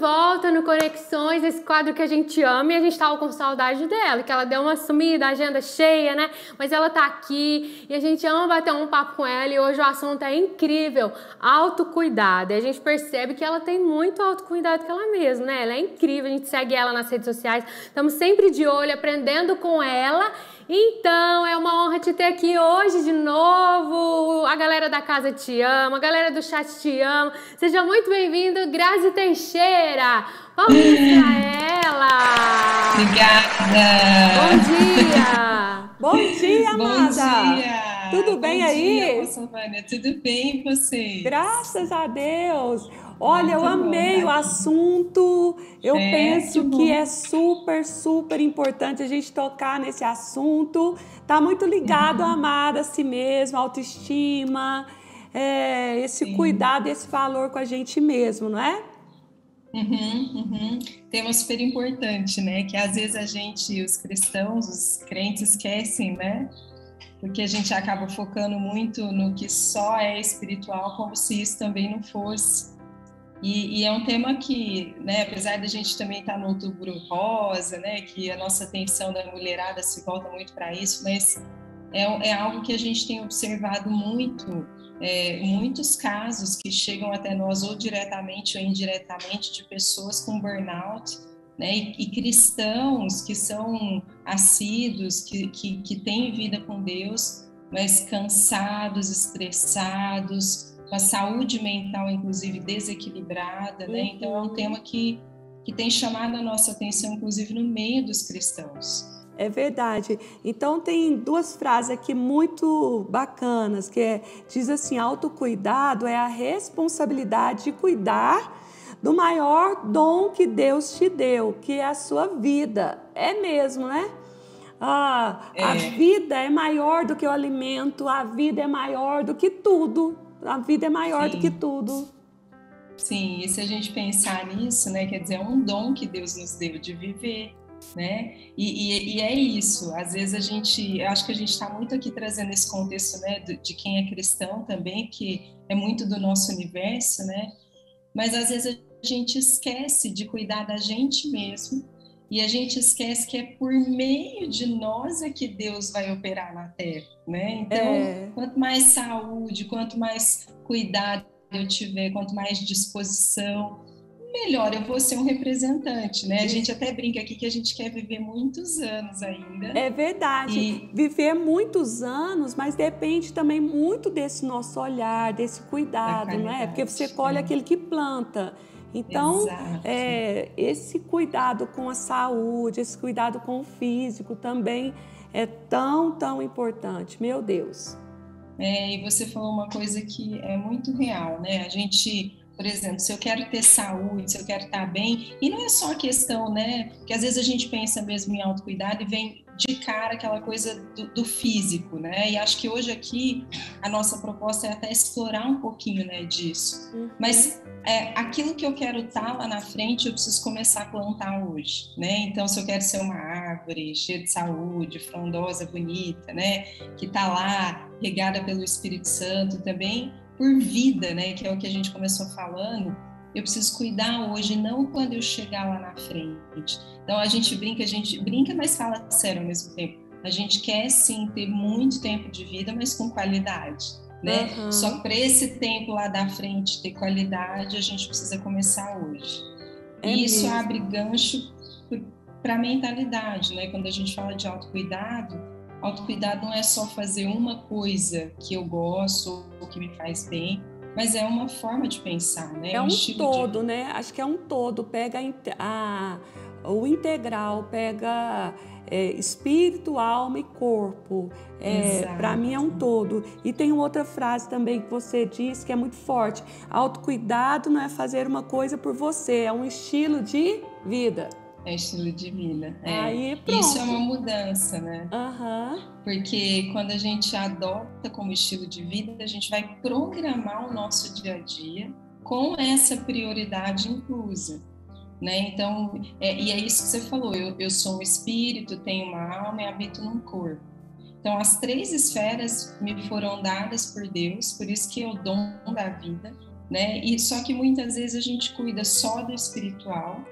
volta no Conexões, esse quadro que a gente ama, e a gente tava com saudade dela, que ela deu uma sumida, agenda cheia, né? Mas ela tá aqui e a gente ama bater um papo com ela, e hoje o assunto é incrível, autocuidado. E a gente percebe que ela tem muito autocuidado com ela mesma, né? Ela é incrível, a gente segue ela nas redes sociais, estamos sempre de olho, aprendendo com ela. Então, é uma honra te ter aqui hoje de novo. A galera da casa te ama, a galera do chat te ama. Seja muito bem-vindo, Grazi Teixeira. Vamos para ela. Obrigada. Bom dia. Bom dia, Bom amada. dia. Tudo bem Bom dia, aí? moça Vânia. Tudo bem e vocês? Graças a Deus. Olha, eu Muito bom amei estar o aqui. assunto. Eu Que penso que é bom. super, super importante a gente tocar nesse assunto. Tá muito ligado, amada, a si mesmo, autoestima, esse Sim. cuidado, esse valor com a gente mesmo, não é? Uhum. Tema super importante, né? Que às vezes a gente, os cristãos, os crentes esquecem, né? Porque a gente acaba focando muito no que só é espiritual, como se isso também não fosse. E é um tema que, né, apesar da gente também estar no Outubro Rosa, né, que a nossa atenção da mulherada se volta muito para isso, mas é algo que a gente tem observado muito, muitos casos que chegam até nós ou diretamente ou indiretamente de pessoas com burnout, né, e cristãos que são assíduos, que têm vida com Deus, mas cansados, estressados, com a saúde mental, inclusive, desequilibrada, né? Então, é um tema que tem chamado a nossa atenção, inclusive, no meio dos cristãos. É verdade. Então tem duas frases aqui muito bacanas, diz assim, autocuidado é a responsabilidade de cuidar do maior dom que Deus te deu, que é a sua vida. É mesmo, né? A vida é maior do que o alimento, a vida é maior do que tudo. A vida é maior do que Sim, tudo. sim. E se a gente pensar nisso, né, quer dizer, é um dom que Deus nos deu de viver, né? E é isso. Às vezes eu acho que a gente está muito aqui trazendo esse contexto, né, de quem é cristão também, que é muito do nosso universo, né? Mas às vezes a gente esquece de cuidar da gente mesmo e a gente esquece que é por meio de nós é que Deus vai operar na Terra, né? Então, É, quanto mais saúde, quanto mais cuidado eu tiver, quanto mais disposição, melhor eu vou ser um representante, né? A gente isso. até brinca aqui que a gente quer viver muitos anos ainda É verdade, e viver muitos anos, mas depende também muito desse nosso olhar, desse da cuidado, não é? Porque você qualidade. colhe aquele que planta. Então, Exato. esse cuidado com a saúde, esse cuidado com o físico também é tão, tão importante. Meu Deus. E você falou uma coisa que é muito real, né? A gente, por exemplo, se eu quero ter saúde, se eu quero estar bem, e não é só a questão, né? Que às vezes a gente pensa mesmo em autocuidado e vem de cara aquela coisa do físico, né? E acho que hoje aqui a nossa proposta é até explorar um pouquinho, né, disso. Uhum. Mas aquilo que eu quero estar lá na frente, eu preciso começar a plantar hoje, né? Então, se eu quero ser uma árvore cheia de saúde, frondosa, bonita, né? Que está lá regada pelo Espírito Santo também, por vida, né? Que é o que a gente começou falando. Eu preciso cuidar hoje, não quando eu chegar lá na frente. Então a gente brinca, mas fala sério ao mesmo tempo. A gente quer sim ter muito tempo de vida, mas com qualidade, né? Só que Aham. para esse tempo lá da frente ter qualidade, a gente precisa começar hoje. É E isso abre mesmo. gancho para a mentalidade, né? Quando a gente fala de autocuidado, autocuidado não é só fazer uma coisa que eu gosto ou que me faz bem, mas é uma forma de pensar, né? É Um um estilo de todo, vida. né? Acho que é um todo. Pega o integral, pega espírito, alma e corpo. Para mim é um Exato. todo. E tem outra frase também que você disse que é muito forte. Autocuidado não é fazer uma coisa por você, é um estilo de vida. É estilo de vida, Aí Isso é pronto. uma mudança, né? Aham. Porque quando a gente adota como estilo de vida, a gente vai programar o nosso dia a dia com essa prioridade inclusa, né? Então, e é isso que você falou, eu sou um espírito, tenho uma alma e habito num corpo. Então, as três esferas me foram dadas por Deus, por isso que é o dom da vida, né? E só que muitas vezes a gente cuida só do espiritual,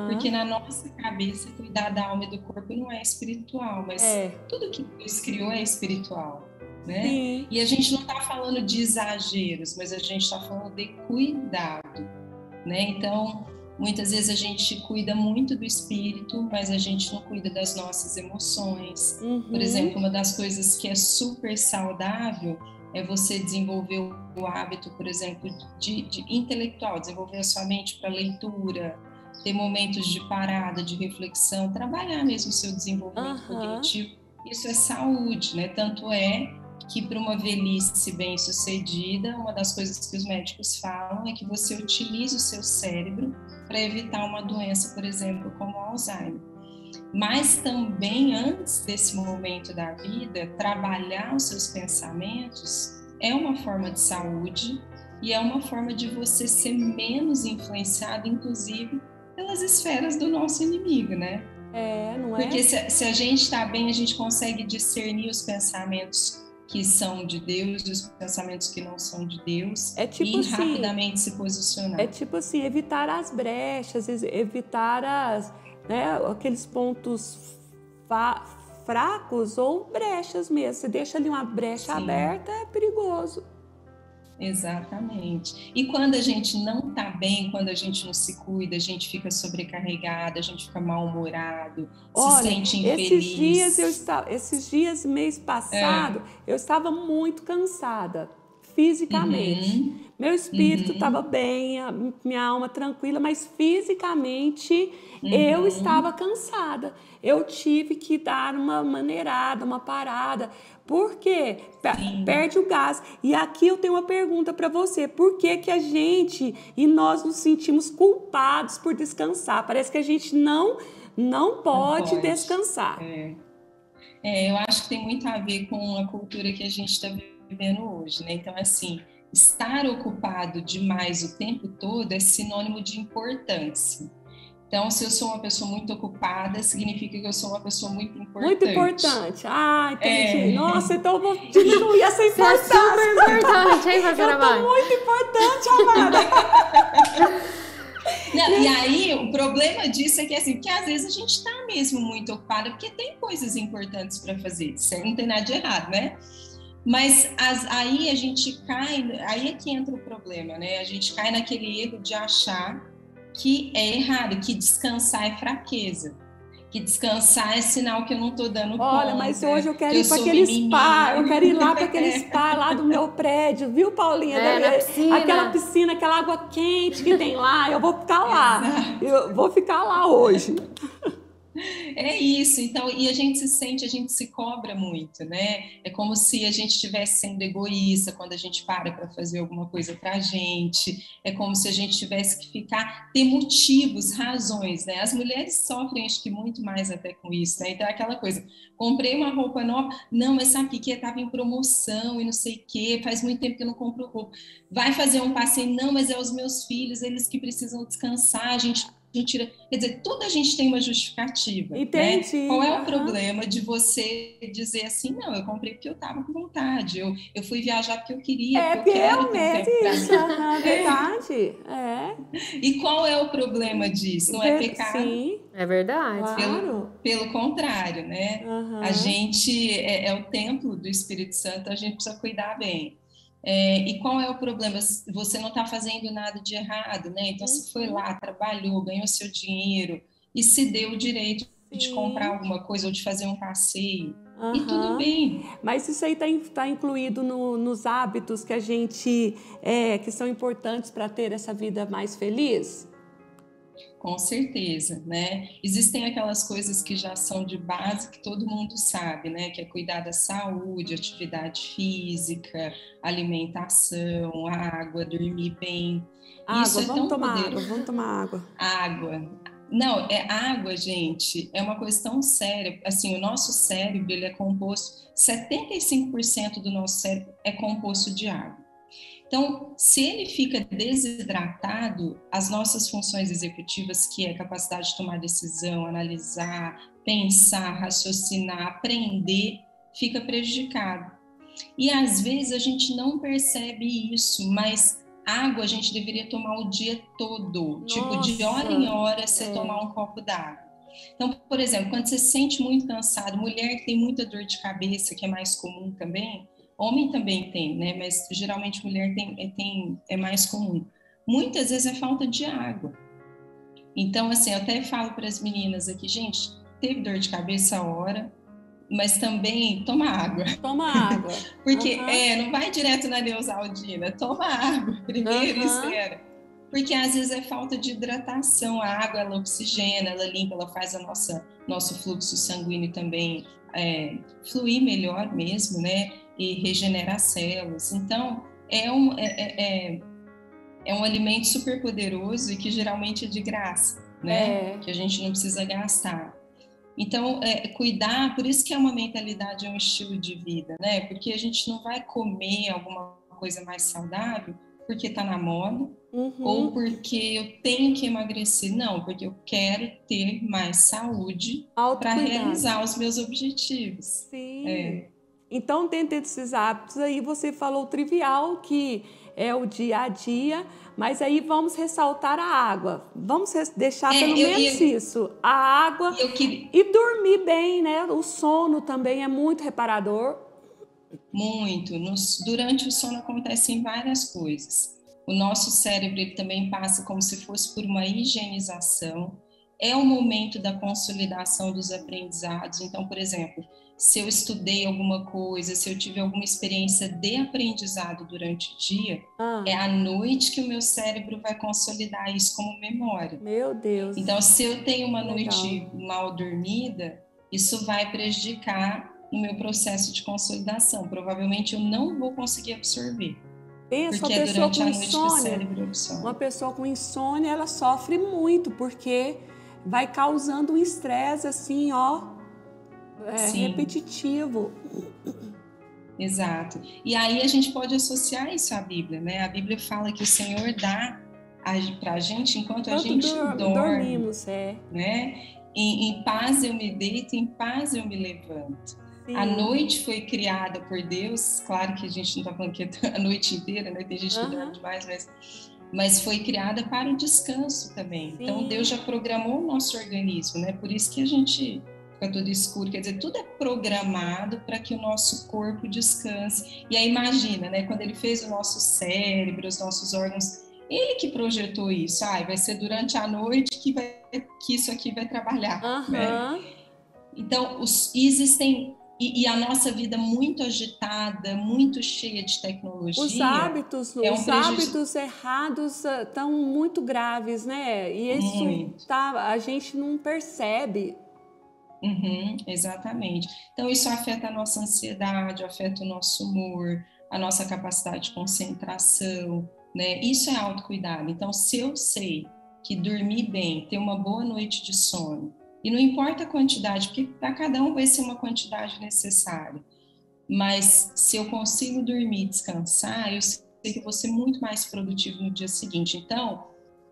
porque na nossa cabeça cuidar da alma e do corpo não é espiritual, mas tudo que Deus criou é espiritual, né? Sim. E a gente não está falando de exageros, mas a gente está falando de cuidado, né? Então, muitas vezes a gente cuida muito do espírito, mas a gente não cuida das nossas emoções. Por exemplo, uma das coisas que é super saudável é você desenvolver o hábito, por exemplo, de intelectual, desenvolver a sua mente para leitura, ter momentos de parada, de reflexão, trabalhar mesmo o seu desenvolvimento cognitivo. Isso é saúde, né? Tanto é que para uma velhice bem-sucedida, uma das coisas que os médicos falam é que você utilize o seu cérebro para evitar uma doença, por exemplo, como o Alzheimer. Mas também, antes desse momento da vida, trabalhar os seus pensamentos é uma forma de saúde e é uma forma de você ser menos influenciado, inclusive, pelas esferas do nosso inimigo, né? Não é? Porque se a gente está bem, a gente consegue discernir os pensamentos que são de Deus e os pensamentos que não são de Deus, tipo e assim, rapidamente se posicionar. É tipo assim, evitar as brechas, evitar aqueles pontos fracos ou brechas mesmo. Você deixa ali uma brecha aberta, é perigoso. Exatamente. E quando a gente não está bem, quando a gente não se cuida, a gente fica sobrecarregada, a gente fica mal-humorado, se sente infeliz. Esses dias, mês passado, eu estava muito cansada, fisicamente. Meu espírito estava bem, minha alma tranquila, mas fisicamente eu estava cansada. Eu tive que dar uma maneirada, uma parada. Por quê? Perde o gás. E aqui eu tenho uma pergunta para você. Por que que a gente e nós nos sentimos culpados por descansar? Parece que a gente não pode descansar. Eu acho que tem muito a ver com a cultura que a gente está vivendo hoje, né? Então, assim, estar ocupado demais o tempo todo é sinônimo de importância. Então, se eu sou uma pessoa muito ocupada, significa que eu sou uma pessoa muito importante. Muito importante. Ah, entendi. Nossa, então eu vou diminuir essa importância. Você é super importante, hein, pastora Mari? Eu tô muito importante, amada. Não, e aí, o problema disso é que, assim, porque às vezes a gente está mesmo muito ocupada, porque tem coisas importantes para fazer. Isso não tem nada de errado, né? Mas aí a gente cai, aí é que entra o problema, né? A gente cai naquele erro de achar que é errado, que descansar é fraqueza, que descansar é sinal que eu não estou dando conta. Olha, mas hoje eu quero ir para aquele spa, eu quero ir lá para aquele spa lá do meu prédio, viu, Paulinha? Piscina. Aquela piscina, aquela água quente que tem lá, eu vou ficar lá. Eu vou ficar lá hoje. É isso, então, e a gente se cobra muito, né? É como se a gente estivesse sendo egoísta quando a gente para fazer alguma coisa pra gente, é como se a gente tivesse que ter motivos, razões, né? As mulheres sofrem, acho que muito mais até com isso, né? Então é aquela coisa, comprei uma roupa nova, não, mas sabe o que estava em promoção e não sei o quê, faz muito tempo que eu não compro roupa. Vai fazer um passeio, não, mas é os meus filhos, eles que precisam descansar, a gente tira, quer dizer, tudo a gente tem uma justificativa. Entendi. Né? Qual é o problema de você dizer assim, não, eu comprei porque eu estava com vontade, eu fui viajar porque eu queria, porque eu quero ter tempo pra mim. É verdade. E qual é o problema disso? Não é pecado? Sim. É verdade. Claro. Pelo contrário, né? A gente é o templo do Espírito Santo, a gente precisa cuidar bem. E qual é o problema? Você não está fazendo nada de errado, né? Então, você foi lá, trabalhou, ganhou seu dinheiro e se deu o direito de comprar alguma coisa ou de fazer um passeio. E tudo bem. Mas isso aí está incluído nos hábitos que a gente que são importantes para ter essa vida mais feliz? Com certeza, né? Existem aquelas coisas que já são de base que todo mundo sabe, né? Que é cuidar da saúde, atividade física, alimentação, água, dormir bem. Água, vamos tomar água. Água. Não, água, gente, é uma coisa tão séria. Assim, o nosso cérebro, ele é composto, 75% do nosso cérebro é composto de água. Então, se ele fica desidratado, as nossas funções executivas, que é a capacidade de tomar decisão, analisar, pensar, raciocinar, aprender, fica prejudicado. E às vezes a gente não percebe isso, mas água a gente deveria tomar o dia todo. Nossa. Tipo, de hora em hora você tomar um copo d'água. Então, por exemplo, quando você se sente muito cansado, mulher que tem muita dor de cabeça, que é mais comum também, homem também tem, né? Mas geralmente mulher é mais comum. Muitas vezes é falta de água. Então, assim, eu até falo para as meninas aqui, gente, teve dor de cabeça a hora, mas também toma água. Toma água. Porque não vai direto na Neosaldina, toma água primeiro e espera. Porque às vezes é falta de hidratação, a água ela oxigena, ela limpa, ela faz nosso fluxo sanguíneo também fluir melhor mesmo, né? E regenerar células. Então, é um alimento super poderoso e que geralmente é de graça, né? Que a gente não precisa gastar. Então, cuidar, por isso que é uma mentalidade, é um estilo de vida, né? Porque a gente não vai comer alguma coisa mais saudável porque está na moda ou porque eu tenho que emagrecer. Não, porque eu quero ter mais saúde para realizar os meus objetivos. Sim. Então, dentro desses hábitos aí, você falou o trivial, que é o dia a dia, mas aí vamos ressaltar a água. Vamos deixar pelo menos isso. A água e dormir bem, né? O sono também é muito reparador. Muito. Durante o sono acontecem várias coisas. O nosso cérebro ele também passa como se fosse por uma higienização. É o momento da consolidação dos aprendizados. Então, por exemplo, se eu estudei alguma coisa, se eu tive alguma experiência de aprendizado durante o dia, é à noite que o meu cérebro vai consolidar isso como memória. Meu Deus! Então, se eu tenho uma noite mal dormida, isso vai prejudicar no meu processo de consolidação. Provavelmente eu não vou conseguir absorver. Pensa, porque é durante a noite que o cérebro absorve. Uma pessoa com insônia, ela sofre muito, porque vai causando um estresse assim, repetitivo. Exato. E aí a gente pode associar isso à Bíblia, né? A Bíblia fala que o Senhor dá para a gente enquanto a gente dormimos, né? Em paz eu me deito, em paz eu me levanto. Sim. A noite foi criada por Deus, claro que a gente não está falando que é a noite inteira, né? Tem gente que dorme demais, mas foi criada para o descanso também. Sim. Então Deus já programou o nosso organismo, né? Por isso que a gente fica tudo escuro, quer dizer, tudo é programado para que o nosso corpo descanse. E aí imagina, né? Quando ele fez o nosso cérebro, os nossos órgãos, ele que projetou isso. Vai ser durante a noite que isso aqui vai trabalhar, né? Então, existem... E a nossa vida muito agitada, muito cheia de tecnologia... Os hábitos errados estão muito graves, né? E isso a gente não percebe. Exatamente. Então, isso afeta a nossa ansiedade, afeta o nosso humor, a nossa capacidade de concentração, né? Isso é autocuidado. Então, se eu sei que dormir bem, ter uma boa noite de sono, e não importa a quantidade, porque para cada um vai ser uma quantidade necessária, mas se eu consigo dormir, descansar, eu sei que eu vou ser muito mais produtivo no dia seguinte. Então,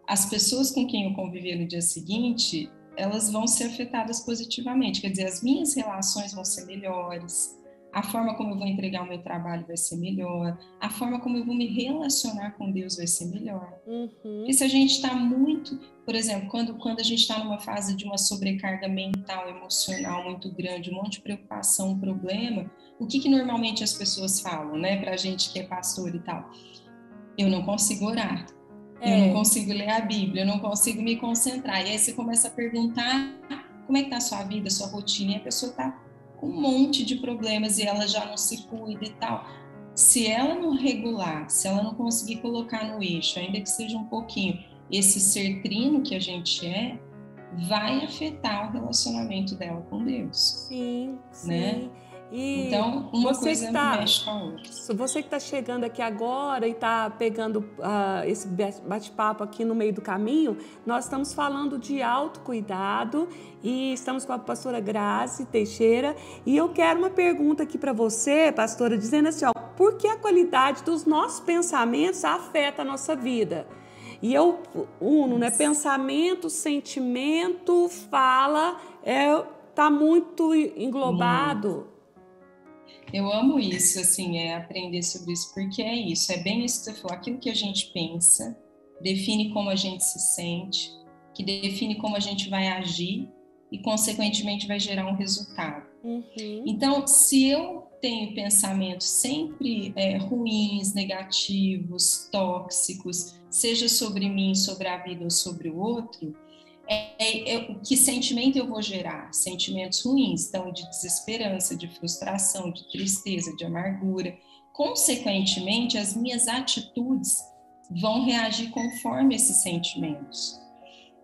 as pessoas com quem eu conviver no dia seguinte, elas vão ser afetadas positivamente, quer dizer, as minhas relações vão ser melhores, a forma como eu vou entregar o meu trabalho vai ser melhor, a forma como eu vou me relacionar com Deus vai ser melhor. Porque se a gente está muito, por exemplo, quando a gente está numa fase de uma sobrecarga mental, emocional muito grande, um monte de preocupação, um problema, o que normalmente as pessoas falam, né, pra gente que é pastor e tal? Eu não consigo orar. Eu não consigo ler a Bíblia, eu não consigo me concentrar. E aí você começa a perguntar como é que está a sua vida, a sua rotina, e a pessoa está com um monte de problemas e ela já não se cuida e tal. Se ela não regular, se ela não conseguir colocar no eixo, ainda que seja um pouquinho, esse ser trino que a gente vai afetar o relacionamento dela com Deus. Sim, né? Sim. E então, uma coisa mexe com a outra. Você que está chegando aqui agora e está pegando esse bate-papo aqui no meio do caminho, nós estamos falando de autocuidado e estamos com a pastora Grazi Teixeira. E eu quero uma pergunta aqui para você, pastora, dizendo assim, por que a qualidade dos nossos pensamentos afeta a nossa vida? E eu uno, né? Pensamento, sentimento, fala, está muito englobado. Eu amo isso, assim, aprender sobre isso, porque é isso, é bem isso que você falou, aquilo que a gente pensa define como a gente se sente, que define como a gente vai agir e, consequentemente, vai gerar um resultado. Então, se eu tenho pensamentos sempre ruins, negativos, tóxicos, seja sobre mim, sobre a vida ou sobre o outro, que sentimento eu vou gerar? Sentimentos ruins, então de desesperança, de frustração, de tristeza, de amargura. Consequentemente, as minhas atitudes vão reagir conforme esses sentimentos.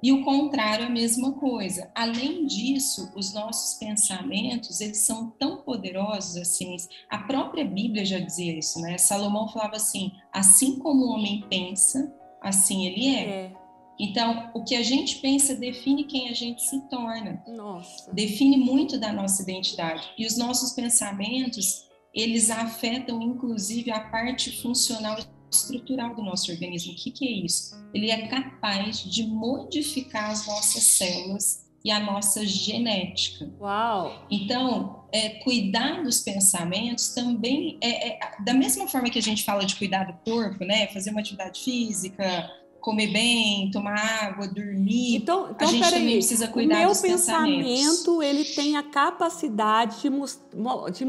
E o contrário é a mesma coisa. Além disso, os nossos pensamentos, eles são tão poderosos, assim, a própria Bíblia já dizia isso, né? Salomão falava assim como o homem pensa, assim ele é. Então, o que a gente pensa define quem a gente se torna. Nossa. Define muito da nossa identidade. E os nossos pensamentos, eles afetam, inclusive, a parte funcional estrutural do nosso organismo. O que é isso? Ele é capaz de modificar as nossas células e a nossa genética. Uau! Então, cuidar dos pensamentos também da mesma forma que a gente fala de cuidar do corpo, né? Fazer uma atividade física, comer bem, tomar água, dormir. Então a gente também precisa cuidar dos pensamentos. O meu pensamento, ele tem a capacidade de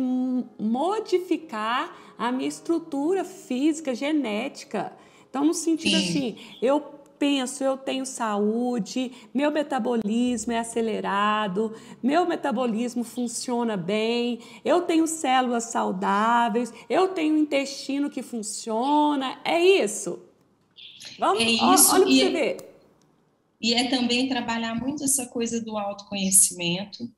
modificar a minha estrutura física, genética. Então, no sentido assim, eu penso, eu tenho saúde, meu metabolismo é acelerado, meu metabolismo funciona bem, eu tenho células saudáveis, eu tenho um intestino que funciona, é isso. Vamos, isso, olha para você ver. E é também trabalhar muito essa coisa do autoconhecimento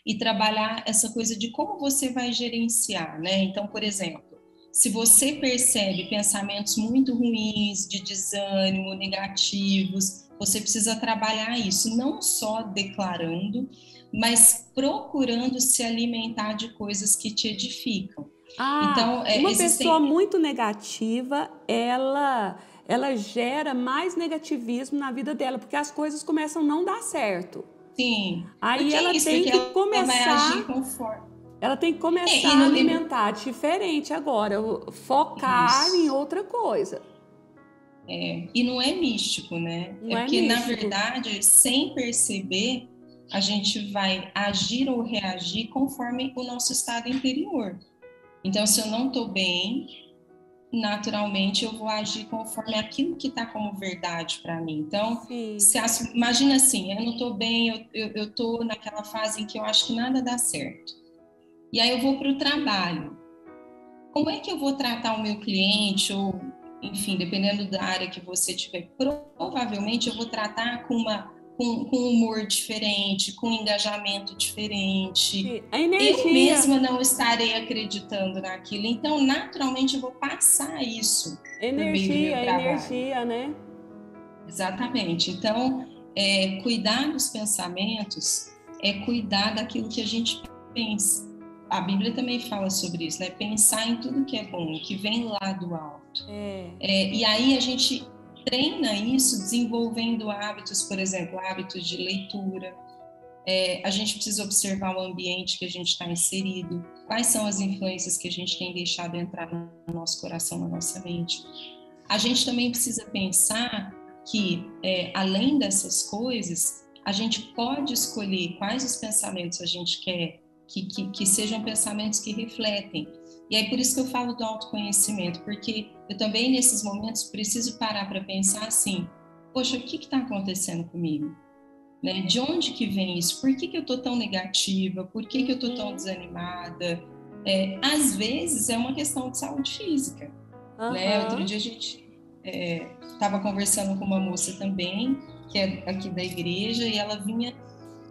e trabalhar essa coisa de como você vai gerenciar, né? Então, por exemplo, se você percebe pensamentos muito ruins, de desânimo, negativos, você precisa trabalhar isso, não só declarando, mas procurando se alimentar de coisas que te edificam. Então, uma pessoa muito negativa, ela gera mais negativismo na vida dela, porque as coisas começam a não dar certo. Sim. Aí ela tem que começar... Ela tem que começar a alimentar diferente agora, focar em outra coisa. E não é místico, né? Porque, na verdade, sem perceber, a gente vai agir ou reagir conforme o nosso estado interior. Então, se eu não estou bem, naturalmente eu vou agir conforme aquilo que está como verdade para mim. Então, imagina assim, eu não estou bem, eu estou naquela fase em que eu acho que nada dá certo. E aí eu vou para o trabalho. Como é que eu vou tratar o meu cliente? Ou, enfim, dependendo da área que você tiver, provavelmente eu vou tratar com um humor diferente, com um engajamento diferente. Eu mesma não estarei acreditando naquilo. Então, naturalmente, eu vou passar isso. Energia, né? Exatamente. Então, cuidar dos pensamentos é cuidar daquilo que a gente pensa. A Bíblia também fala sobre isso, né? Pensar em tudo que é bom, que vem lá do alto. E aí a gente treina isso desenvolvendo hábitos, por exemplo, hábitos de leitura. A gente precisa observar o ambiente que a gente está inserido, quais são as influências que a gente tem deixado entrar no nosso coração, na nossa mente. A gente também precisa pensar que, além dessas coisas, a gente pode escolher quais os pensamentos a gente quer que sejam pensamentos que refletem. E aí por isso que eu falo do autoconhecimento, porque eu também nesses momentos preciso parar para pensar assim, poxa, o que está acontecendo comigo? Né? De onde que vem isso? Por que eu estou tão negativa? Por que eu estou tão desanimada? Às vezes é uma questão de saúde física. Né? Outro dia a gente estava conversando com uma moça também, que é aqui da igreja, e ela vinha,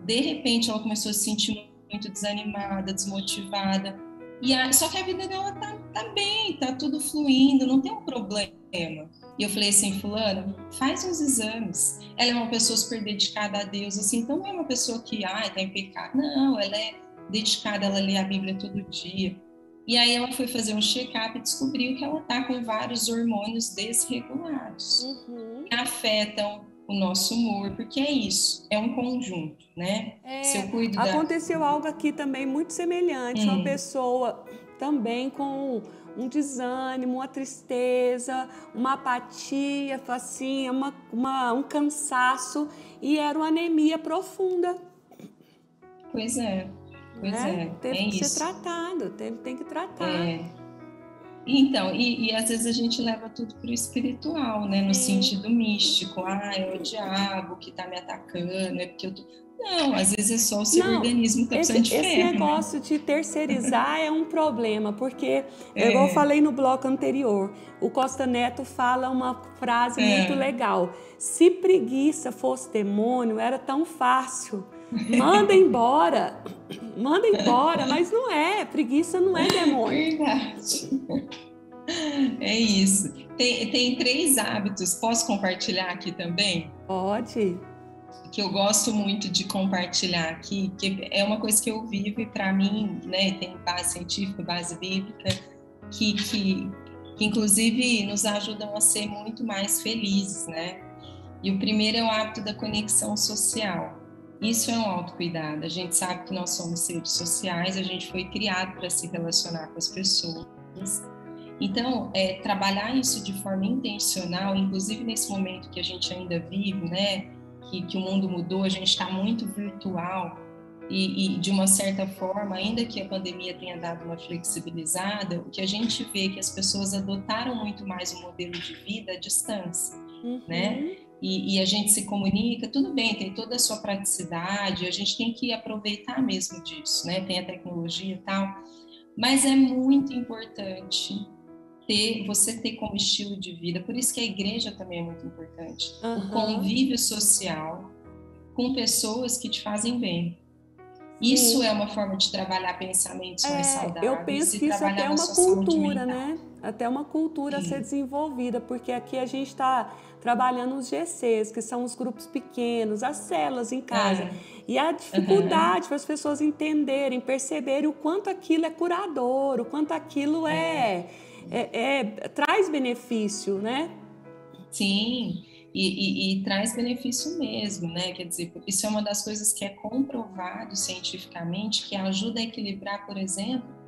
de repente ela começou a se sentir muito desanimada, desmotivada. Só que a vida dela tá bem, tá tudo fluindo, não tem um problema. E eu falei assim, fulana, faz uns exames. Ela é uma pessoa super dedicada a Deus, assim, então não é uma pessoa que tá em pecado. Não, ela é dedicada, ela lê a Bíblia todo dia. E aí ela foi fazer um check-up e descobriu que ela tá com vários hormônios desregulados, que afetam o nosso humor, porque é isso, é um conjunto, né? Se eu cuido aconteceu algo aqui também muito semelhante, uma pessoa também com um desânimo, uma tristeza, uma apatia, assim, um cansaço, e era uma anemia profunda. Pois é, Teve que isso. ser tratado, tem que tratar. Então, e às vezes a gente leva tudo para o espiritual, né? No sentido místico. É o diabo que está me atacando, é porque eu tô... Não, às vezes é só o seu organismo que está precisando de ferro. Esse negócio de terceirizar é um problema, porque, igual eu falei no bloco anterior, o Costa Neto fala uma frase muito legal. Se preguiça fosse demônio, era tão fácil. Manda embora, mas não é, preguiça não é demônio. Verdade. É isso. Tem 3 hábitos, posso compartilhar aqui também? Pode. Que eu gosto muito de compartilhar aqui, que é uma coisa que eu vivo e para mim, né, tem base científica, base bíblica, que inclusive nos ajudam a ser muito mais felizes, né? E o primeiro é o hábito da conexão social. Isso é um autocuidado. A gente sabe que nós somos seres sociais, a gente foi criado para se relacionar com as pessoas. Então, trabalhar isso de forma intencional, inclusive nesse momento que a gente ainda vive, né? Que o mundo mudou, a gente está muito virtual e de uma certa forma, ainda que a pandemia tenha dado uma flexibilizada, o que a gente vê é que as pessoas adotaram muito mais o modelo de vida à distância, né? E a gente se comunica, tudo bem, tem toda a sua praticidade, a gente tem que aproveitar mesmo disso, né? Tem a tecnologia e tal, mas é muito importante você ter como estilo de vida, por isso que a igreja também é muito importante, o convívio social com pessoas que te fazem bem. Isso é uma forma de trabalhar pensamentos mais saudáveis. Eu penso que isso até é uma cultura, né? Até uma cultura a ser desenvolvida, porque aqui a gente está trabalhando os GCs, que são os grupos pequenos, as células em casa. E a dificuldade para as pessoas entenderem, perceberem o quanto aquilo é curador, o quanto aquilo traz benefício, né? Sim, e traz benefício mesmo, né? Quer dizer, isso é uma das coisas que é comprovado cientificamente, que ajuda a equilibrar, por exemplo,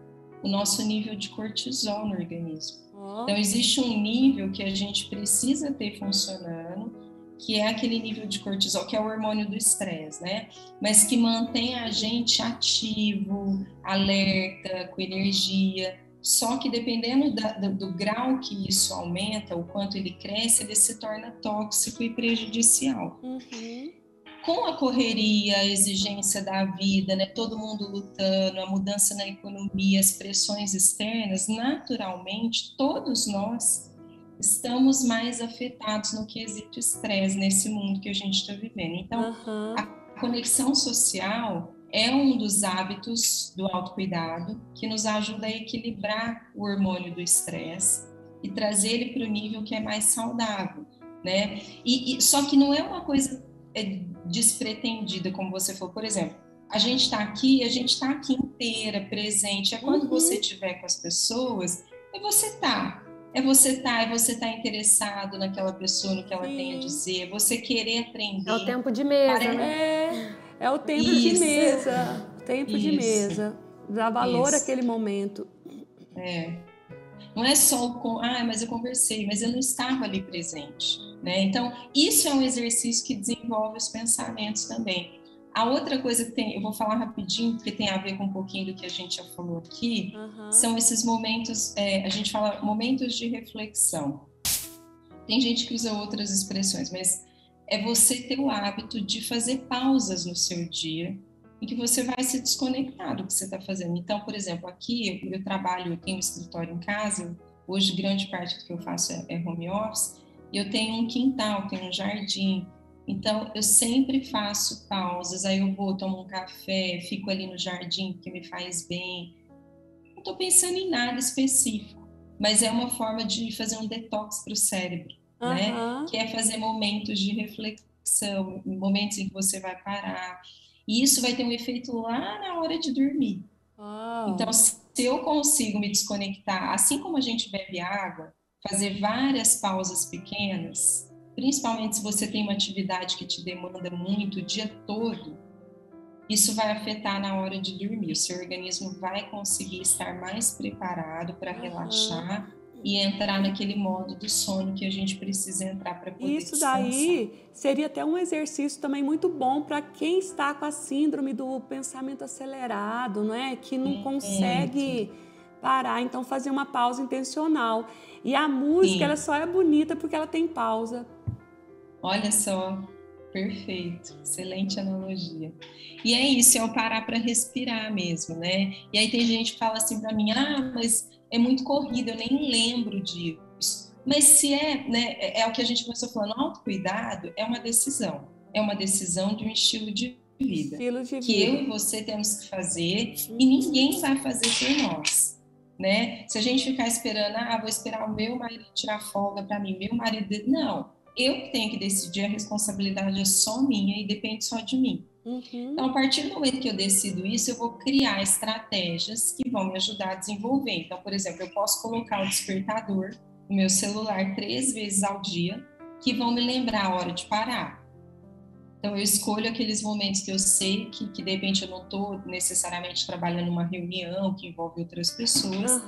o nosso nível de cortisol no organismo. Então, existe um nível que a gente precisa ter funcionando, que é aquele nível de cortisol, que é o hormônio do estresse, né? Mas que mantém a gente ativo, alerta, com energia. Só que dependendo do grau que isso aumenta, o quanto ele cresce, ele se torna tóxico e prejudicial. Com a correria, a exigência da vida, né, todo mundo lutando, a mudança na economia, as pressões externas, naturalmente, todos nós estamos mais afetados no quesito estresse nesse mundo que a gente está vivendo. Então, a conexão social é um dos hábitos do autocuidado que nos ajuda a equilibrar o hormônio do estresse e trazer ele para o nível que é mais saudável, né? Só que não é uma coisa despretendida, como você falou. Por exemplo, a gente está aqui inteira, presente. É quando você estiver com as pessoas, você tá interessado naquela pessoa, no que ela tem a dizer, você querer aprender. É o tempo de mesa, né? É o tempo de mesa. Tempo de mesa. Dá valor àquele momento. Não é só mas eu conversei, mas eu não estava ali presente, né? Então, isso é um exercício que desenvolve os pensamentos também. A outra coisa que tem, eu vou falar rapidinho, porque tem a ver com um pouquinho do que a gente já falou aqui, são esses momentos, a gente fala momentos de reflexão. Tem gente que usa outras expressões, mas é você ter o hábito de fazer pausas no seu dia em que você vai se desconectar do que você está fazendo. Então, por exemplo, aqui eu trabalho, eu tenho um escritório em casa, hoje grande parte do que eu faço é home office, e eu tenho um quintal, tenho um jardim, então eu sempre faço pausas, aí eu vou, tomo um café, fico ali no jardim porque me faz bem. Não estou pensando em nada específico, mas é uma forma de fazer um detox para o cérebro, né? Que é fazer momentos de reflexão, momentos em que você vai parar. E isso vai ter um efeito lá na hora de dormir. Então, se eu consigo me desconectar, assim como a gente bebe água, fazer várias pausas pequenas, principalmente se você tem uma atividade que te demanda muito o dia todo, isso vai afetar na hora de dormir. O seu organismo vai conseguir estar mais preparado para relaxar e entrar naquele modo do sono que a gente precisa entrar para poder Isso descansar. daí seria até um exercício também muito bom para quem está com a síndrome do pensamento acelerado, não é? Que não consegue parar, então fazer uma pausa intencional. E a música, ela só é bonita porque ela tem pausa. Olha só, perfeito, excelente analogia. E é isso, é o parar para respirar mesmo, né? E aí tem gente que fala assim para mim, mas é muito corrido, eu nem lembro disso. Mas se é, né, é o que a gente começou falando, autocuidado é uma decisão de um estilo de vida, que eu e você temos que fazer e ninguém vai fazer por nós, né? Se a gente ficar esperando, vou esperar o meu marido tirar folga para mim, meu marido, não, eu que tenho que decidir, a responsabilidade é só minha e depende só de mim. Então, a partir do momento que eu decido isso, eu vou criar estratégias que vão me ajudar a desenvolver. Então, por exemplo, eu posso colocar o despertador no meu celular 3 vezes ao dia, que vão me lembrar a hora de parar. Então, eu escolho aqueles momentos que eu sei que de repente eu não estou necessariamente trabalhando numa reunião que envolve outras pessoas.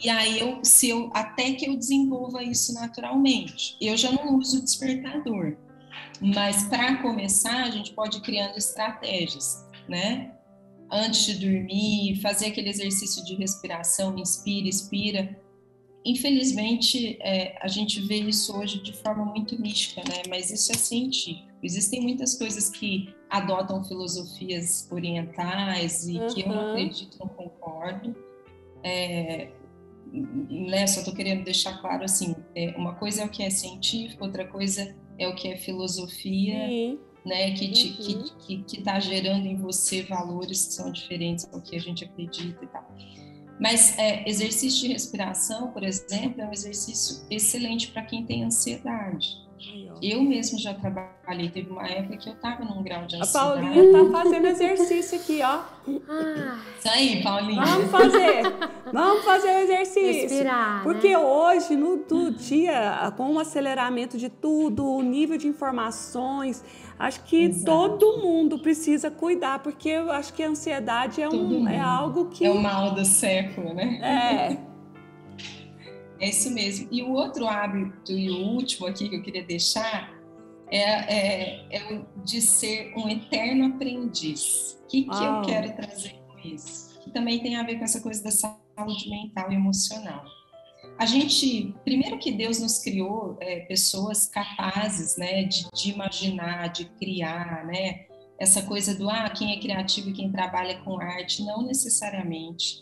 E aí, até que eu desenvolva isso naturalmente. Eu já não uso o despertador. Mas para começar, a gente pode ir criando estratégias, né? Antes de dormir, fazer aquele exercício de respiração, inspira, expira. Infelizmente, a gente vê isso hoje de forma muito mística, né? Mas isso é científico. Existem muitas coisas que adotam filosofias orientais e que eu não acredito, não concordo. Né? Só estou querendo deixar claro assim, uma coisa é o que é científico, outra coisa é o que é filosofia, né? Que está gerando em você valores que são diferentes do que a gente acredita e tal. Mas exercício de respiração, por exemplo, é um exercício excelente para quem tem ansiedade. Eu mesmo já trabalhei, teve uma época que eu estava num grau de ansiedade. A Paulinha está fazendo exercício aqui, ó. Isso aí, Paulinha. Vamos fazer o exercício. Respirar, porque né? hoje, no dia, com o aceleramento de tudo, o nível de informações, acho que todo mundo precisa cuidar, porque eu acho que a ansiedade é algo que... É o mal do século, né? É isso mesmo. E o outro hábito, e o último aqui que eu queria deixar, é o de ser um eterno aprendiz. O que eu quero trazer com isso? Que também tem a ver com essa coisa da saúde mental e emocional. Primeiro que Deus nos criou pessoas capazes, né, de imaginar, de criar, né? Essa coisa do quem é criativo e quem trabalha com arte, não necessariamente.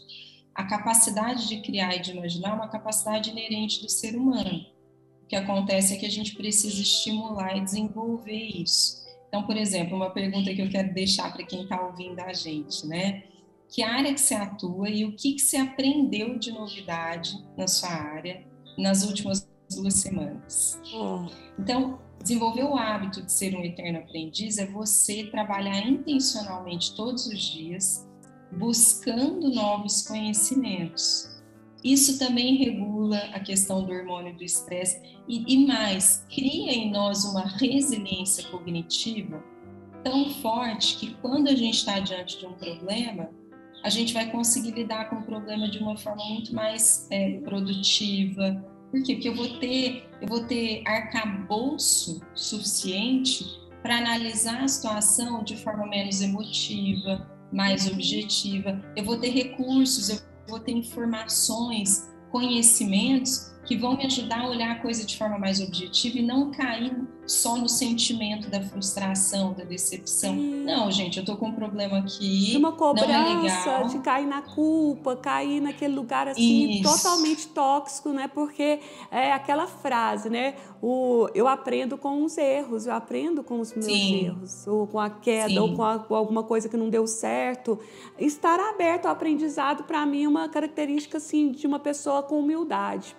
A capacidade de criar e de imaginar é uma capacidade inerente do ser humano. O que acontece é que a gente precisa estimular e desenvolver isso. Então, por exemplo, uma pergunta que eu quero deixar para quem está ouvindo a gente, né? Que área que você atua e o que você aprendeu de novidade na sua área nas últimas 2 semanas? Então, desenvolver o hábito de ser um eterno aprendiz é você trabalhar intencionalmente todos os dias, buscando novos conhecimentos. Isso também regula a questão do hormônio do estresse e mais, cria em nós uma resiliência cognitiva tão forte que quando a gente está diante de um problema, a gente vai conseguir lidar com o problema de uma forma muito mais produtiva. Por quê? Porque eu vou ter arcabouço suficiente para analisar a situação de forma menos emotiva, mais objetiva. Eu vou ter recursos, eu vou ter informações, conhecimentos que vão me ajudar a olhar a coisa de forma mais objetiva e não cair só no sentimento da frustração, da decepção. Não, gente, eu tô com um problema aqui, de uma cobrança, não é legal. de cair na culpa, cair naquele lugar assim totalmente tóxico, né? Porque é aquela frase, né? Eu aprendo com os erros, eu aprendo com os meus erros, ou com a queda, ou com alguma coisa que não deu certo. Estar aberto ao aprendizado, para mim, é uma característica assim de uma pessoa com humildade.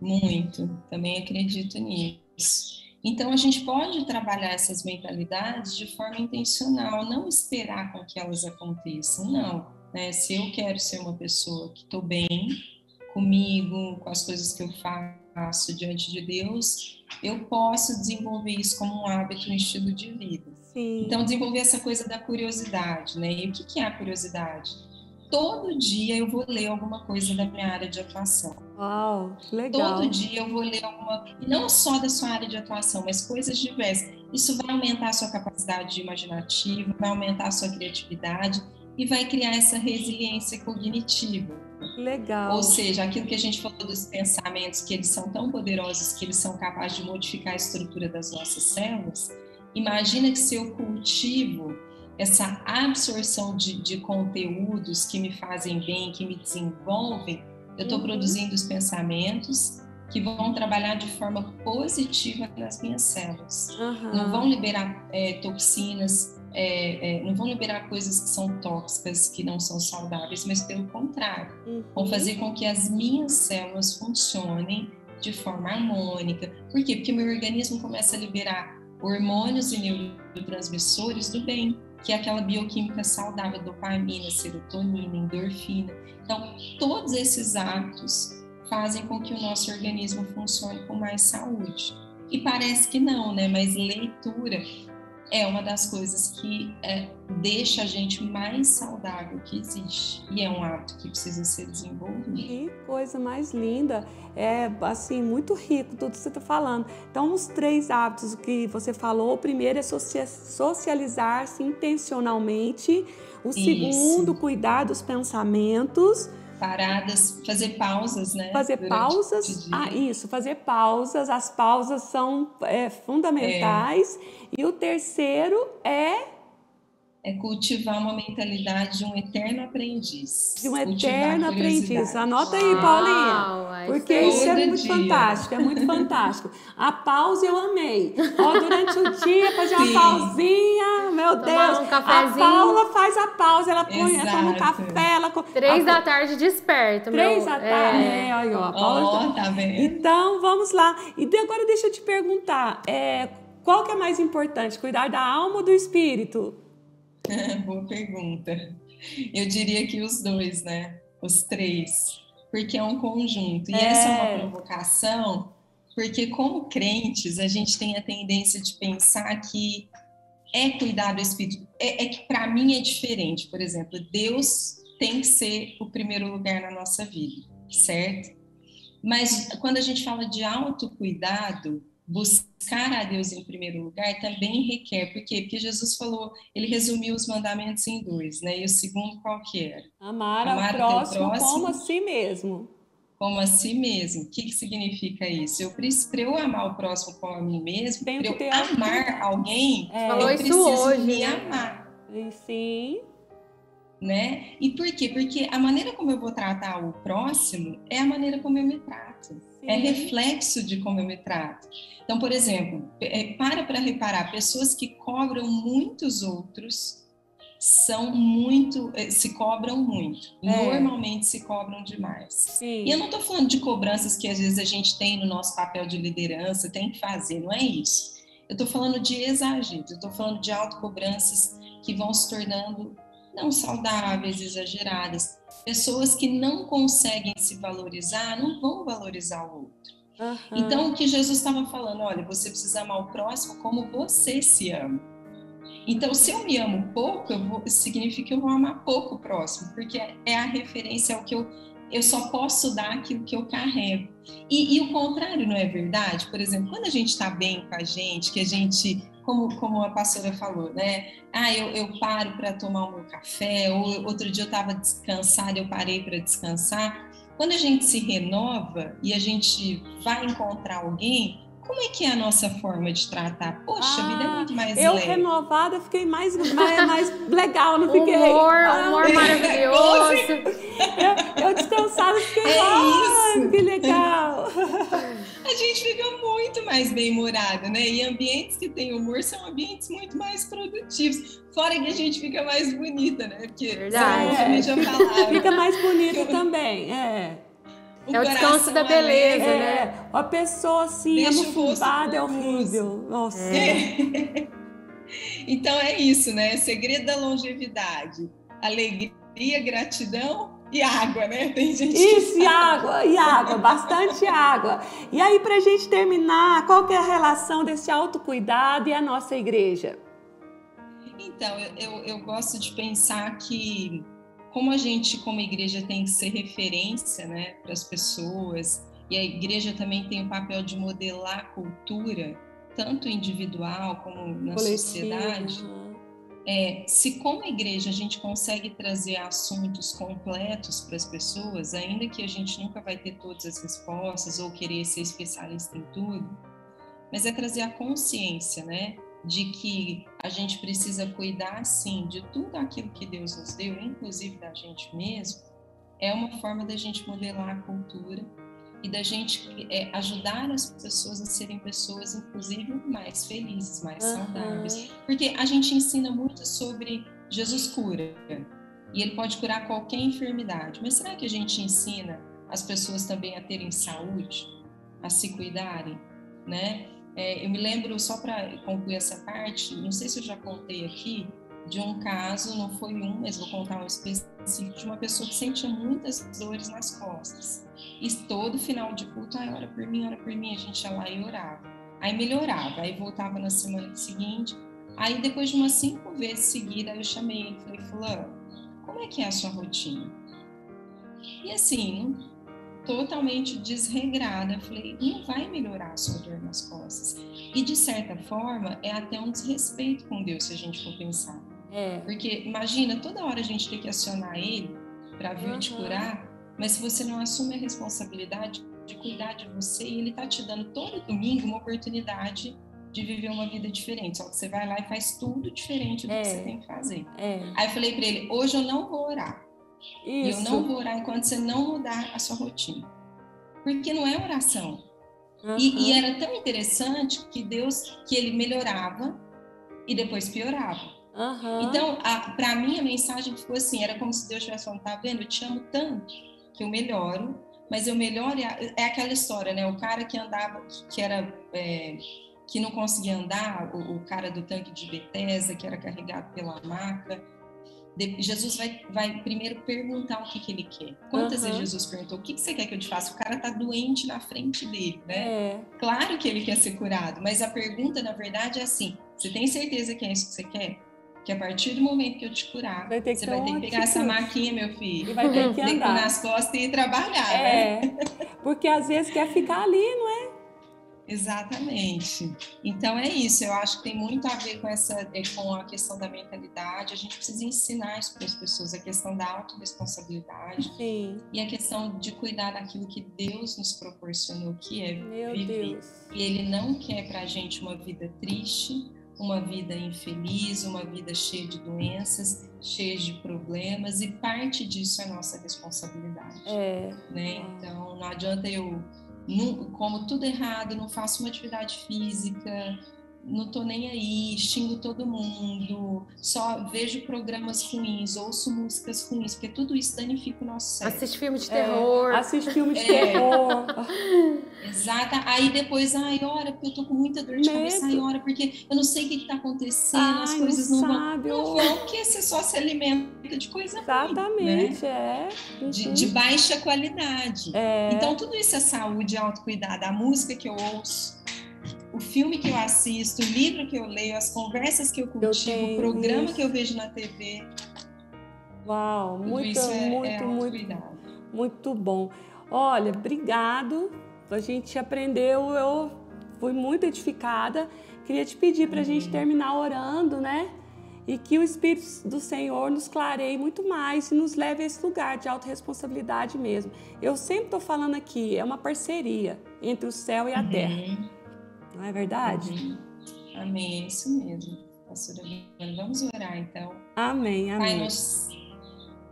Muito, também acredito nisso. Então, a gente pode trabalhar essas mentalidades de forma intencional, não esperar com que elas aconteçam, não. Né? Se eu quero ser uma pessoa que estou bem comigo, com as coisas que eu faço diante de Deus, eu posso desenvolver isso como um hábito, um estilo de vida. Sim. Então, desenvolver essa coisa da curiosidade, né? E o que é a curiosidade? Todo dia eu vou ler alguma coisa da minha área de atuação. Uau, que legal. Todo dia eu vou ler alguma, não só da sua área de atuação, mas coisas diversas. Isso vai aumentar a sua capacidade imaginativa, vai aumentar a sua criatividade e vai criar essa resiliência cognitiva. Legal. Ou seja, aquilo que a gente falou dos pensamentos, que eles são tão poderosos que eles são capazes de modificar a estrutura das nossas células. Imagina que se eu cultivo essa absorção de conteúdos que me fazem bem, que me desenvolvem, eu estou produzindo os pensamentos que vão trabalhar de forma positiva nas minhas células. Não vão liberar toxinas, não vão liberar coisas que são tóxicas, que não são saudáveis, mas pelo contrário, vão fazer com que as minhas células funcionem de forma harmônica. Por quê? Porque meu organismo começa a liberar hormônios e neurotransmissores do bem, que é aquela bioquímica saudável, dopamina, serotonina, endorfina. Então, todos esses atos fazem com que o nosso organismo funcione com mais saúde. E parece que não, né? Mas leitura é uma das coisas que deixa a gente mais saudável que existe. E é um hábito que precisa ser desenvolvido. Que coisa mais linda. É, assim, muito rico tudo que você está falando. Então, os 3 hábitos que você falou, o primeiro é socializar-se intencionalmente. O segundo, cuidar dos pensamentos. Paradas, fazer pausas, né? Fazer pausas, fazer pausas. As pausas são fundamentais. E o terceiro é cultivar uma mentalidade de um eterno aprendiz. De um eterno aprendiz. Anota aí, Paulinha. Porque isso é muito fantástico, é muito fantástico. A pausa eu amei. Ó, durante o dia, fazer uma pausinha, meu Deus. Um cafezinho. A Paula faz a pausa, ela põe, ela toma um café. Ela... 3 da tarde desperta. 3 da tarde, aí, ó. A Paula tá vendo? Então, vamos lá. E agora deixa eu te perguntar, qual que é mais importante, cuidar da alma ou do espírito? Boa pergunta. Eu diria que os 2, né? Os 3. Porque é um conjunto. E essa é uma provocação, porque como crentes, a gente tem a tendência de pensar que cuidar do espírito. Que para mim é diferente. Por exemplo, Deus tem que ser o primeiro lugar na nossa vida, certo? Mas quando a gente fala de autocuidado, buscar a Deus em primeiro lugar também requer. Por quê? Porque Jesus falou, ele resumiu os mandamentos em 2, né? E o segundo qual que era? Amar ao próximo como a si mesmo. Como a si mesmo. O que significa isso? Para eu amar o próximo como a mim mesmo, para eu amar alguém, eu preciso me amar. Sim. Né? E por quê? Porque a maneira como eu vou tratar o próximo é a maneira como eu me trato. Sim. É reflexo de como eu me trato. Então, por exemplo, para reparar, pessoas que cobram muitos outros se cobram muito. Normalmente se cobram demais. Sim. E eu não estou falando de cobranças que às vezes a gente tem no nosso papel de liderança, tem que fazer, não é isso. Eu estou falando de exageros, eu estou falando de autocobranças que vão se tornando não saudáveis, exageradas. Pessoas que não conseguem se valorizar, não vão valorizar o outro. Então, o que Jesus estava falando, olha, você precisa amar o próximo como você se ama. Então, se eu me amo pouco, significa que eu vou amar pouco o próximo, porque é a referência ao que eu só posso dar aquilo que eu carrego. E o contrário não é verdade? Por exemplo, quando a gente está bem com a gente, que a gente, como a pastora falou, né? Eu paro para tomar o meu café, ou outro dia eu estava descansada, eu parei para descansar. Quando a gente se renova e a gente vai encontrar alguém, como é que é a nossa forma de tratar? Poxa, a vida é muito mais leve. Eu renovada fiquei mais legal, não fiquei? Humor maravilhoso. Eu descansada fiquei, que legal. A gente fica muito mais bem-humorada, né? E ambientes que têm humor são ambientes muito mais produtivos. Fora que a gente fica mais bonita, né? Porque fica mais bonita também, É o descanso da beleza, né? A pessoa assim, amofundada é horrível. Nossa. Então é isso, né? Segredo da longevidade. Alegria, gratidão e água, né? Tem gente isso, e água, bastante água. E aí, pra gente terminar, qual que é a relação desse autocuidado e a nossa igreja? Então, eu gosto de pensar que, como a gente, como igreja, tem que ser referência, né, para as pessoas, e a igreja também tem o papel de modelar a cultura, tanto individual como na sociedade. Se como igreja a gente consegue trazer assuntos completos para as pessoas, ainda que a gente nunca vai ter todas as respostas ou querer ser especialista em tudo, mas é trazer a consciência, né, de que a gente precisa cuidar, sim, de tudo aquilo que Deus nos deu, inclusive da gente mesmo, é uma forma da gente modelar a cultura e da gente ajudar as pessoas a serem pessoas, inclusive, mais felizes, mais saudáveis. Porque a gente ensina muito sobre Jesus cura, e Ele pode curar qualquer enfermidade, mas será que a gente ensina as pessoas também a terem saúde, a se cuidarem, né? Eu me lembro, só para concluir essa parte, não sei se eu já contei aqui, de um caso, não foi um, mas vou contar um específico, de uma pessoa que sentia muitas dores nas costas. E todo final de culto, ora por mim, a gente ia lá e orava. Aí melhorava, aí voltava na semana seguinte. Aí depois de umas 5 vezes seguidas, eu chamei ele e falei, fulano, como é que é a sua rotina? E assim, totalmente desregrada, eu falei, não vai melhorar a sua dor nas costas. E de certa forma, é até um desrespeito com Deus, se a gente for pensar. Porque imagina, toda hora a gente tem que acionar Ele para vir te curar, mas se você não assume a responsabilidade de cuidar de você, e Ele está te dando todo domingo uma oportunidade de viver uma vida diferente, só que você vai lá e faz tudo diferente do que você tem que fazer. Aí eu falei para ele, hoje eu não vou orar. E eu não vou orar enquanto você não mudar a sua rotina. Porque não é oração. E era tão interessante que Ele melhorava e depois piorava. Então, para mim, a mensagem ficou assim, era como se Deus estivesse falando, tá vendo? Eu te amo tanto que eu melhoro, mas eu melhoro, é aquela história, né? O cara que andava, que não conseguia andar, o cara do tanque de Betesda, que era carregado pela maca, Jesus vai primeiro perguntar o que ele quer. Quantas vezes Jesus perguntou, o que você quer que eu te faça? O cara está doente na frente dele, né? Claro que ele quer ser curado, mas a pergunta, na verdade, é assim, você tem certeza que é isso que você quer? Que a partir do momento que eu te curar, você vai ter que pegar essa maquinha, meu filho, e vai ter que andar nas costas e ir trabalhar, né? Porque às vezes quer ficar ali, não é? Exatamente. Então é isso, eu acho que tem muito a ver com a questão da mentalidade. A gente precisa ensinar isso para as pessoas, a questão da autorresponsabilidade. Sim. E a questão de cuidar daquilo que Deus nos proporcionou, que é Meu viver. Deus. E Ele não quer para a gente uma vida triste, uma vida infeliz, uma vida cheia de doenças, cheia de problemas, e parte disso é nossa responsabilidade. Né? Então não adianta eu, como tudo errado, não faço uma atividade física, não tô nem aí, xingo todo mundo, só vejo programas ruins, ouço músicas ruins, porque tudo isso danifica o nosso cérebro. Assiste filme de terror. Assiste filme de terror. Exato. Aí depois, ora, porque eu tô com muita dor de cabeça, ora, porque eu não sei o que tá acontecendo, as coisas não vão, porque você só se alimenta de coisa ruim. Exatamente, né? De baixa qualidade. Então, tudo isso é saúde e autocuidado. A música que eu ouço, o filme que eu assisto, o livro que eu leio, as conversas que eu cultivo, o programa que eu vejo na TV. Uau, muito bom. Olha, obrigado. A gente aprendeu, eu fui muito edificada. Queria te pedir para a gente terminar orando, né? E que o Espírito do Senhor nos clareie muito mais e nos leve a esse lugar de autorresponsabilidade mesmo. Eu sempre estou falando aqui, é uma parceria entre o céu e a terra. Não é verdade? Amém, é isso mesmo, pastora Viviane. Vamos orar então. Amém, amém. Pai,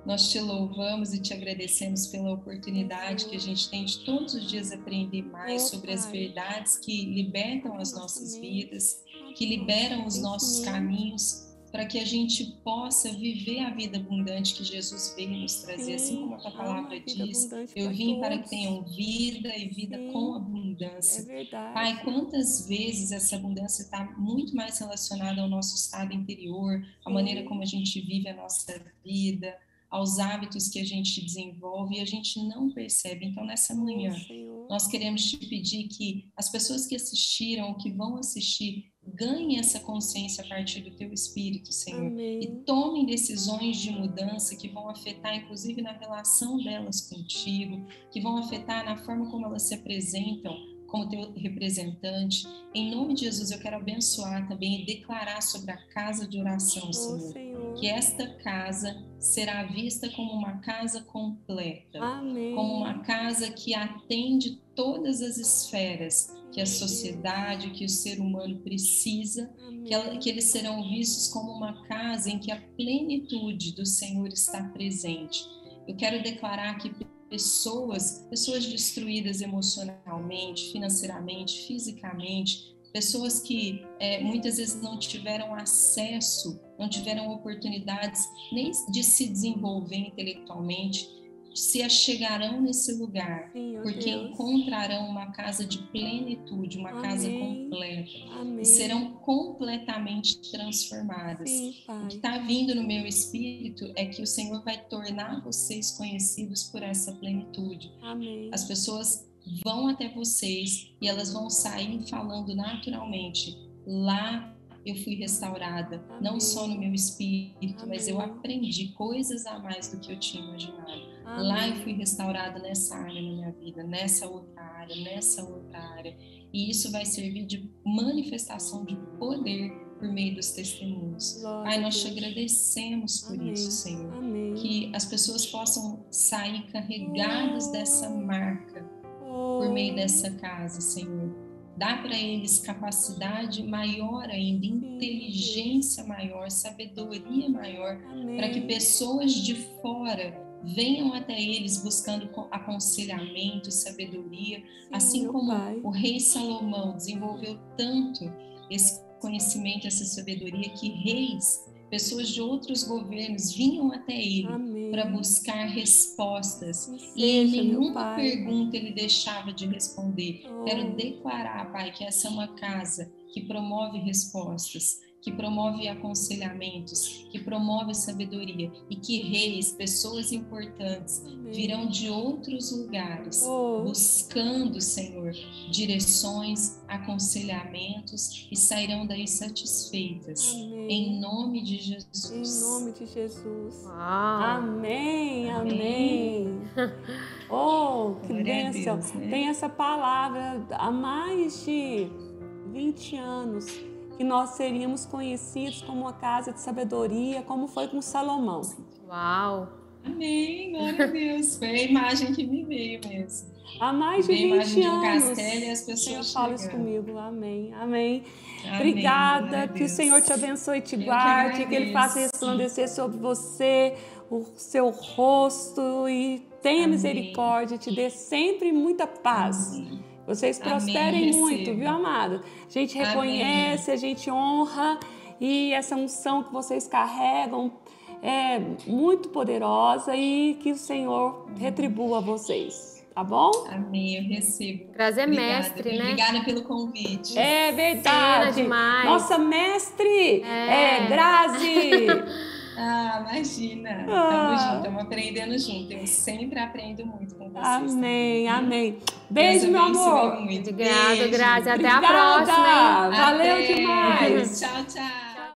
nós te louvamos e te agradecemos pela oportunidade que a gente tem de todos os dias aprender mais sobre as verdades que libertam as nossas vidas, que liberam os nossos caminhos, para que a gente possa viver a vida abundante que Jesus veio nos trazer, assim como a tua palavra diz. Eu vim para que tenham vida e vida com abundância. É verdade. Pai, quantas vezes essa abundância está muito mais relacionada ao nosso estado interior, à maneira como a gente vive a nossa vida, aos hábitos que a gente desenvolve e a gente não percebe. Então, nessa manhã, nós queremos te pedir que as pessoas que assistiram, que vão assistir, ganhem essa consciência a partir do teu Espírito, Senhor. Amém. E tomem decisões de mudança que vão afetar, inclusive, na relação delas contigo, que vão afetar na forma como elas se apresentam como teu representante. Em nome de Jesus, eu quero abençoar também e declarar sobre a casa de oração, Senhor, que esta casa será vista como uma casa completa, Amém. como uma casa que atende todas as esferas que a sociedade, que o ser humano precisa, que eles serão vistos como uma casa em que a plenitude do Senhor está presente. Eu quero declarar que pessoas destruídas emocionalmente, financeiramente, fisicamente, pessoas que muitas vezes não tiveram acesso, não tiveram oportunidades nem de se desenvolver intelectualmente, se achegarão nesse lugar, porque encontrarão uma casa de plenitude, uma casa completa, e serão completamente transformadas. O que está vindo no meu espírito é que o Senhor vai tornar vocês conhecidos por essa plenitude. As pessoas vão até vocês e elas vão sair falando naturalmente: lá eu fui restaurada, não só no meu espírito, mas eu aprendi coisas a mais do que eu tinha imaginado. Lá eu fui restaurada nessa área na minha vida, nessa outra área, nessa outra área. E isso vai servir de manifestação de poder por meio dos testemunhos. Pai, nós te agradecemos por isso, Senhor. Que as pessoas possam sair carregadas dessa marca por meio dessa casa, Senhor. Dá para eles capacidade maior ainda, inteligência maior, sabedoria maior, para que pessoas de fora venham até eles buscando aconselhamento, sabedoria, assim como o rei Salomão desenvolveu tanto esse conhecimento, essa sabedoria, que reis, pessoas de outros governos vinham até ele para buscar respostas, e em nenhuma pergunta ele deixava de responder. Quero declarar, Pai, que essa é uma casa que promove respostas, que promove aconselhamentos, que promove sabedoria, e que reis, pessoas importantes, virão de outros lugares buscando, Senhor, direções, aconselhamentos, e sairão daí satisfeitas. Em nome de Jesus. Em nome de Jesus. Uau. Amém, amém. Oh, que bênção. Deus, né? Tem essa palavra há mais de 20 anos, que nós seríamos conhecidos como uma casa de sabedoria, como foi com Salomão. Uau! Amém, glória a Deus. Foi a imagem que me veio mesmo. Há mais de 20 anos. De um castelo e as pessoas Senhor, fala isso comigo. Amém, amém. Amém. Obrigada, que o Senhor te abençoe e te guarde, que Ele faça resplandecer sobre você o seu rosto e tenha misericórdia, te dê sempre muita paz. Amém. Vocês prosperem muito, viu, amado? A gente reconhece, a gente honra, e essa unção que vocês carregam é muito poderosa, e que o Senhor retribua vocês, tá bom? Amém, eu recebo. Prazer, mestre, né? Obrigada pelo convite. É verdade. Cena demais. Nossa mestre Grazi. Ah, imagina. Tamo junto, estamos aprendendo junto. Eu sempre aprendo muito com vocês. Amém, amém. Beijo, meu amor. Obrigada, Grazi. Até Obrigada. a próxima, hein? Valeu demais. Tchau, tchau.